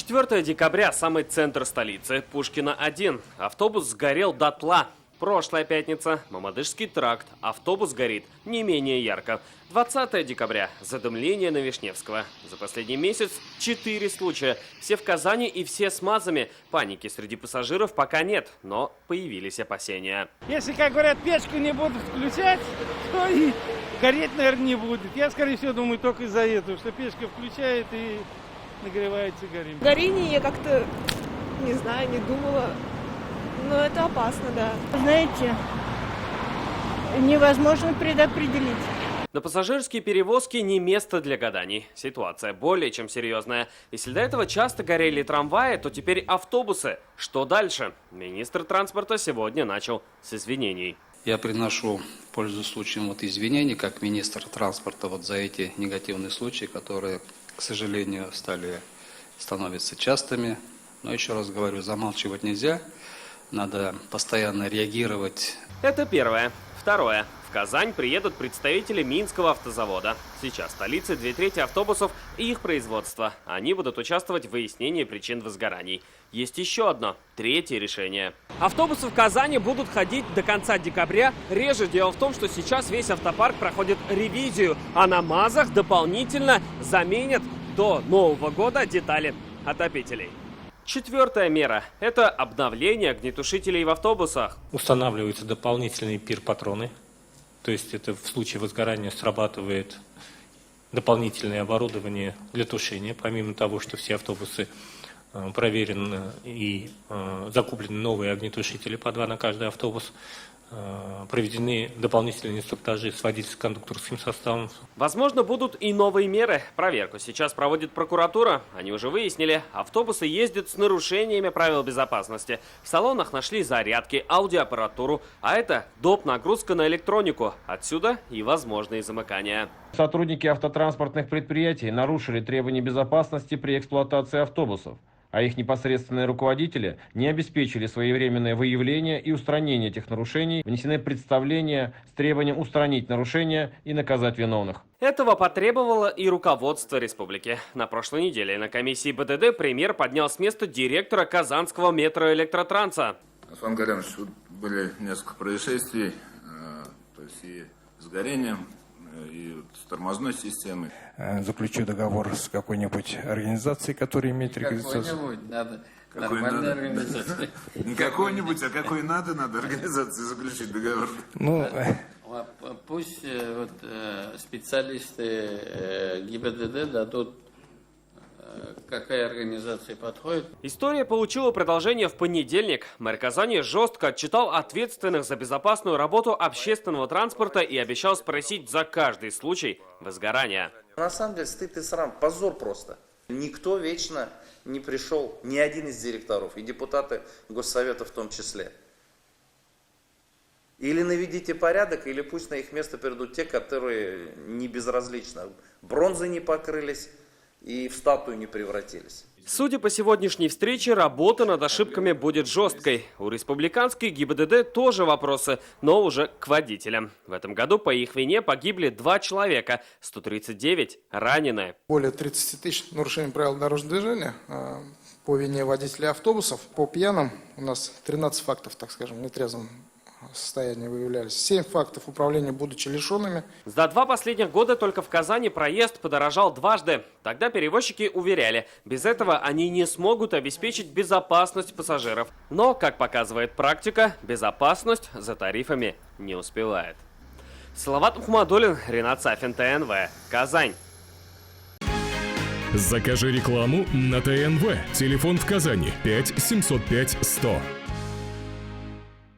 4 декабря, самый центр столицы, Пушкина-1. Автобус сгорел дотла. Прошлая пятница, Мамадышский тракт. Автобус горит не менее ярко. 20 декабря, задымление на Вишневского. За последний месяц 4 случая. Все в Казани и все с МАЗами. Паники среди пассажиров пока нет, но появились опасения. Если, как говорят, печку не будут включать, то и гореть, наверное, не будет. Я, скорее всего, думаю только из-за этого, что печка включает и нагревается, горим. Горение я как-то, не знаю, не думала. Но это опасно, да. Знаете, невозможно предопределить. На пассажирские перевозки не место для гаданий. Ситуация более чем серьезная. Если до этого часто горели трамваи, то теперь автобусы. Что дальше? Министр транспорта сегодня начал с извинений. Я приношу, пользуясь случаем, извинений как министр транспорта за эти негативные случаи, которые, к сожалению, становятся частыми. Но еще раз говорю, замалчивать нельзя. Надо постоянно реагировать. Это первое. Второе. В Казань приедут представители Минского автозавода. Сейчас в столице 2/3 автобусов и их производства. Они будут участвовать в выяснении причин возгораний. Есть еще одно, третье решение. Автобусы в Казани будут ходить до конца декабря. Реже. Дело в том, что сейчас весь автопарк проходит ревизию, а на МАЗах дополнительно заменят до Нового года детали отопителей. Четвертая мера – это обновление огнетушителей в автобусах. Устанавливаются дополнительные пир-патроны, то есть это в случае возгорания срабатывает дополнительное оборудование для тушения, помимо того, что все автобусы проверены и закуплены новые огнетушители по 2 на каждый автобус. Проведены дополнительные инструктажи с водительско-кондукторским составом. Возможно, будут и новые меры. Проверку сейчас проводит прокуратура. Они уже выяснили, автобусы ездят с нарушениями правил безопасности. В салонах нашли зарядки, аудиоаппаратуру, а это доп. Нагрузка на электронику. Отсюда и возможные замыкания. Сотрудники автотранспортных предприятий нарушили требования безопасности при эксплуатации автобусов, а их непосредственные руководители не обеспечили своевременное выявление и устранение этих нарушений, внесены представления с требованием устранить нарушения и наказать виновных. Этого потребовало и руководство республики. На прошлой неделе на комиссии БДД премьер поднял с места директора Казанского метроэлектротранса. Руслан Гарянович, были несколько происшествий, то есть и с горением, и с тормозной системой. Заключу договор с какой-нибудь организацией, которая имеет регистрацию. Какой-нибудь, надо нормальная организация. Не какой-нибудь, а какой надо организации заключить договор. Пусть специалисты ГИБДД дадут, какая организация подходит. История получила продолжение в понедельник. Мэр Казани жестко отчитал ответственных за безопасную работу общественного транспорта и обещал спросить за каждый случай возгорания. На самом деле стыд и срам, позор просто. Никто вечно не пришел, ни один из директоров, и депутаты Госсовета в том числе. Или наведите порядок, или пусть на их место перейдут те, которые не безразличны. Бронзой не покрылись и в статую не превратились. Судя по сегодняшней встрече, работа над ошибками будет жесткой. У республиканской ГИБДД тоже вопросы, но уже к водителям. В этом году по их вине погибли 2 человека, 139 ранены. Более 30 тысяч нарушений правил дорожного движения по вине водителей автобусов. По пьяным у нас 13 фактов, так скажем, в нетрезвом состоянии выявлялись. 7 фактов управления, будучи лишенными. За 2 последних года только в Казани проезд подорожал дважды. Тогда перевозчики уверяли, без этого они не смогут обеспечить безопасность пассажиров. Но, как показывает практика, безопасность за тарифами не успевает. Салават Мухаммадуллин, Ренат Сафин, ТНВ, Казань. Закажи рекламу на ТНВ. Телефон в Казани 5 705 100.